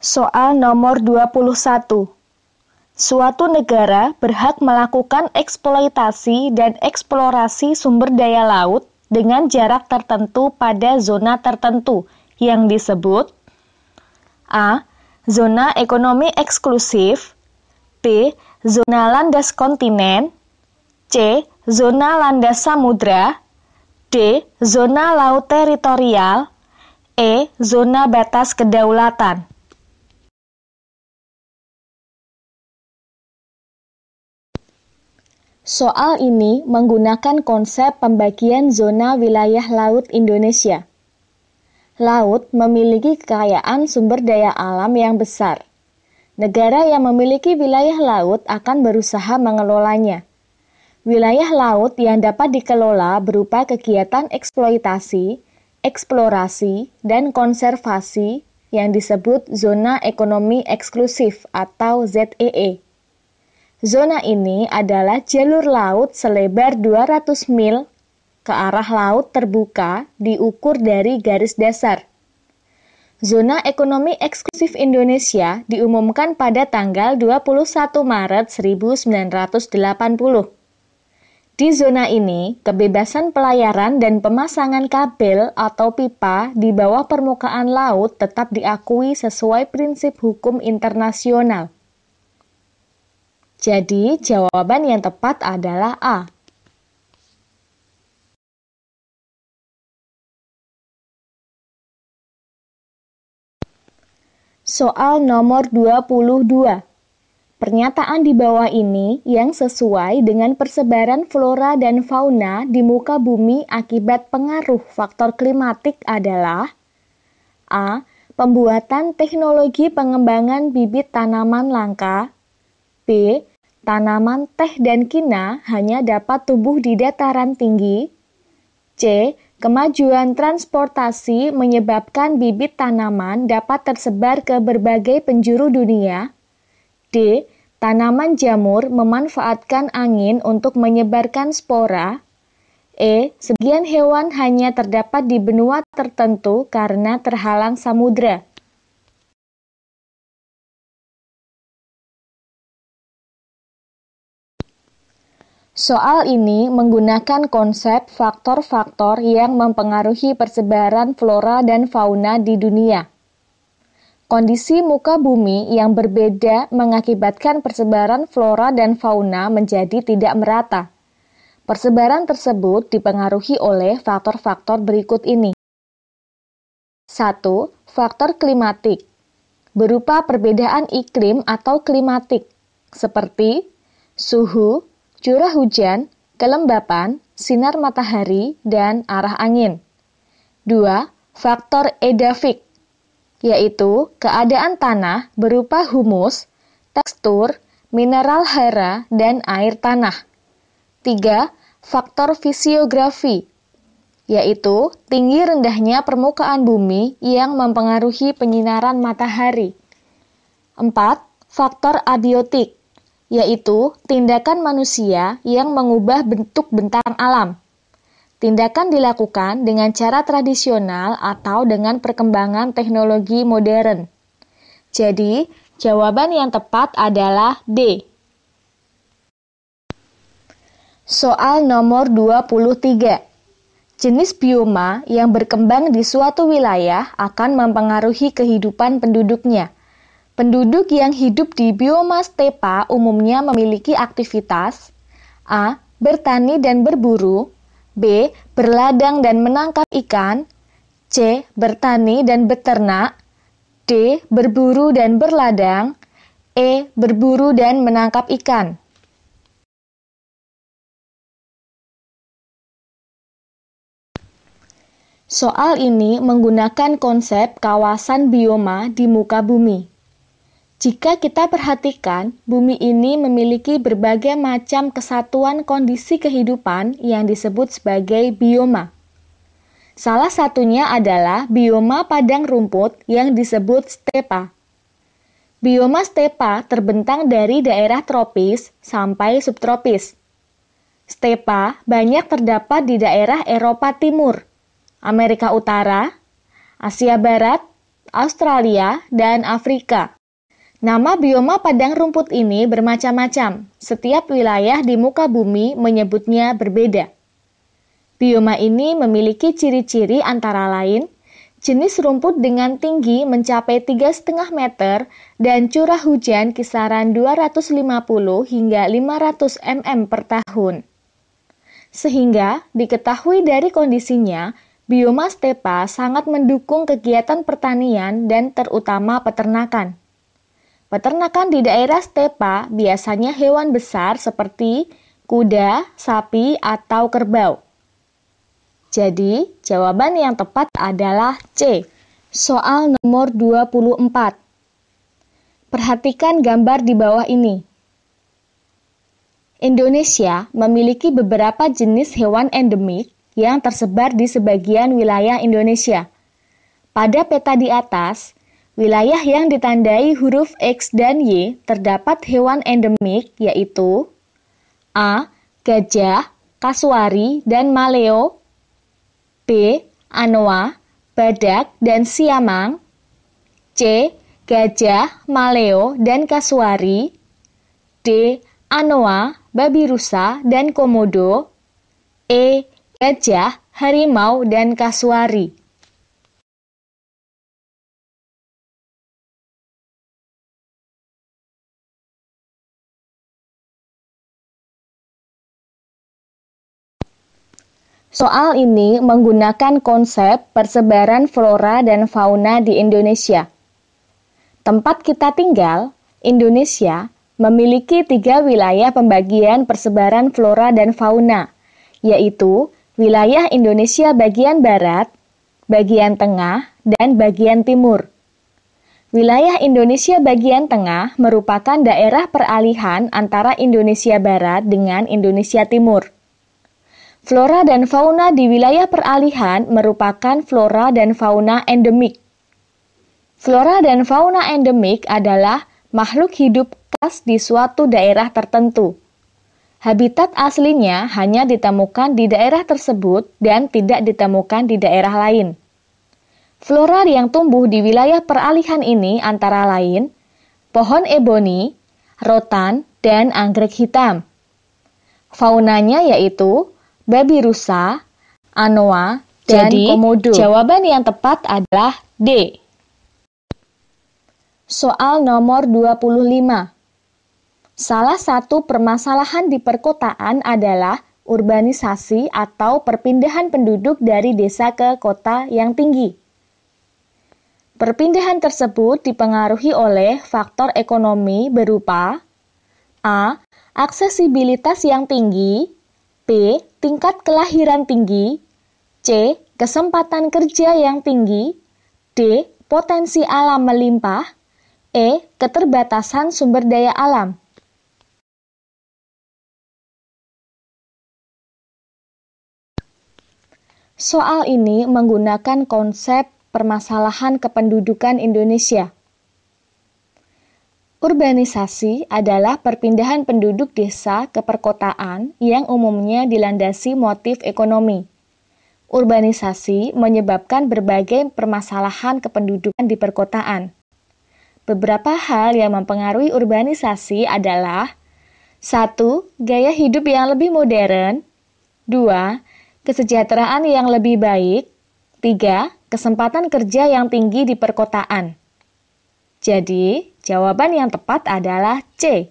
Soal nomor 21. Suatu negara berhak melakukan eksploitasi dan eksplorasi sumber daya laut dengan jarak tertentu pada zona tertentu yang disebut A. Zona ekonomi eksklusif, B. Zona landas kontinen, C. Zona landas samudra, D. Zona laut teritorial, E. Zona batas kedaulatan. Soal ini menggunakan konsep pembagian zona wilayah laut Indonesia. Laut memiliki kekayaan sumber daya alam yang besar. Negara yang memiliki wilayah laut akan berusaha mengelolanya. Wilayah laut yang dapat dikelola berupa kegiatan eksploitasi, eksplorasi, dan konservasi yang disebut zona ekonomi eksklusif atau ZEE. Zona ini adalah jalur laut selebar 200 mil ke arah laut terbuka diukur dari garis dasar. Zona ekonomi eksklusif Indonesia diumumkan pada tanggal 21 Maret 1980. Di zona ini, kebebasan pelayaran dan pemasangan kabel atau pipa di bawah permukaan laut tetap diakui sesuai prinsip hukum internasional. Jadi, jawaban yang tepat adalah A. Soal nomor 22. Pernyataan di bawah ini yang sesuai dengan persebaran flora dan fauna di muka bumi akibat pengaruh faktor klimatik adalah A. Pembuatan teknologi pengembangan bibit tanaman langka, B. Tanaman teh dan kina hanya dapat tumbuh di dataran tinggi, C. Kemajuan transportasi menyebabkan bibit tanaman dapat tersebar ke berbagai penjuru dunia, D. Tanaman jamur memanfaatkan angin untuk menyebarkan spora, E. Sebagian hewan hanya terdapat di benua tertentu karena terhalang samudra. Soal ini menggunakan konsep faktor-faktor yang mempengaruhi persebaran flora dan fauna di dunia. Kondisi muka bumi yang berbeda mengakibatkan persebaran flora dan fauna menjadi tidak merata. Persebaran tersebut dipengaruhi oleh faktor-faktor berikut ini. 1. Faktor klimatik, berupa perbedaan iklim atau klimatik, seperti suhu, curah hujan, kelembapan, sinar matahari, dan arah angin. 2. Faktor edafik, yaitu keadaan tanah berupa humus, tekstur, mineral hara, dan air tanah. 3. Faktor fisiografi, yaitu tinggi rendahnya permukaan bumi yang mempengaruhi penyinaran matahari. 4. Faktor abiotik, yaitu tindakan manusia yang mengubah bentuk bentang alam. Tindakan dilakukan dengan cara tradisional atau dengan perkembangan teknologi modern. Jadi, jawaban yang tepat adalah D. Soal nomor 23. Jenis bioma yang berkembang di suatu wilayah akan mempengaruhi kehidupan penduduknya. Penduduk yang hidup di bioma stepa umumnya memiliki aktivitas A. Bertani dan berburu, B. Berladang dan menangkap ikan, C. Bertani dan beternak, D. Berburu dan berladang, E. Berburu dan menangkap ikan. Soal ini menggunakan konsep kawasan bioma di muka bumi. Jika kita perhatikan, bumi ini memiliki berbagai macam kesatuan kondisi kehidupan yang disebut sebagai bioma. Salah satunya adalah bioma padang rumput yang disebut stepa. Bioma stepa terbentang dari daerah tropis sampai subtropis. Stepa banyak terdapat di daerah Eropa Timur, Amerika Utara, Asia Barat, Australia, dan Afrika. Nama bioma padang rumput ini bermacam-macam. Setiap wilayah di muka bumi menyebutnya berbeda. Bioma ini memiliki ciri-ciri antara lain jenis rumput dengan tinggi mencapai 3,5 meter dan curah hujan kisaran 250 hingga 500 mm per tahun. Sehingga diketahui dari kondisinya, bioma stepa sangat mendukung kegiatan pertanian dan terutama peternakan. Peternakan di daerah stepa biasanya hewan besar seperti kuda, sapi, atau kerbau. Jadi, jawaban yang tepat adalah C. Soal nomor 24. Perhatikan gambar di bawah ini. Indonesia memiliki beberapa jenis hewan endemik yang tersebar di sebagian wilayah Indonesia. Pada peta di atas, wilayah yang ditandai huruf X dan Y terdapat hewan endemik yaitu A. Gajah, kasuari, dan maleo, B. Anoa, badak, dan siamang, C. Gajah, maleo, dan kasuari, D. Anoa, babi rusa, dan komodo, E. Gajah, harimau, dan kasuari. Soal ini menggunakan konsep persebaran flora dan fauna di Indonesia. Tempat kita tinggal, Indonesia, memiliki 3 wilayah pembagian persebaran flora dan fauna, yaitu wilayah Indonesia bagian barat, bagian tengah, dan bagian timur. Wilayah Indonesia bagian tengah merupakan daerah peralihan antara Indonesia Barat dengan Indonesia Timur. Flora dan fauna di wilayah peralihan merupakan flora dan fauna endemik. Flora dan fauna endemik adalah makhluk hidup khas di suatu daerah tertentu. Habitat aslinya hanya ditemukan di daerah tersebut dan tidak ditemukan di daerah lain. Flora yang tumbuh di wilayah peralihan ini antara lain pohon eboni, rotan, dan anggrek hitam. Faunanya yaitu babi rusa, anoa, dan komodo. Jawaban yang tepat adalah D. Soal nomor 25. Salah satu permasalahan di perkotaan adalah urbanisasi atau perpindahan penduduk dari desa ke kota yang tinggi. Perpindahan tersebut dipengaruhi oleh faktor ekonomi berupa A. Aksesibilitas yang tinggi, B. Tingkat kelahiran tinggi, C. Kesempatan kerja yang tinggi, D. Potensi alam melimpah, E. Keterbatasan sumber daya alam. Soal ini menggunakan konsep permasalahan kependudukan Indonesia. Urbanisasi adalah perpindahan penduduk desa ke perkotaan yang umumnya dilandasi motif ekonomi. Urbanisasi menyebabkan berbagai permasalahan kependudukan di perkotaan. Beberapa hal yang mempengaruhi urbanisasi adalah 1. Gaya hidup yang lebih modern, 2. Kesejahteraan yang lebih baik, 3. Kesempatan kerja yang tinggi di perkotaan. Jadi, jawaban yang tepat adalah C.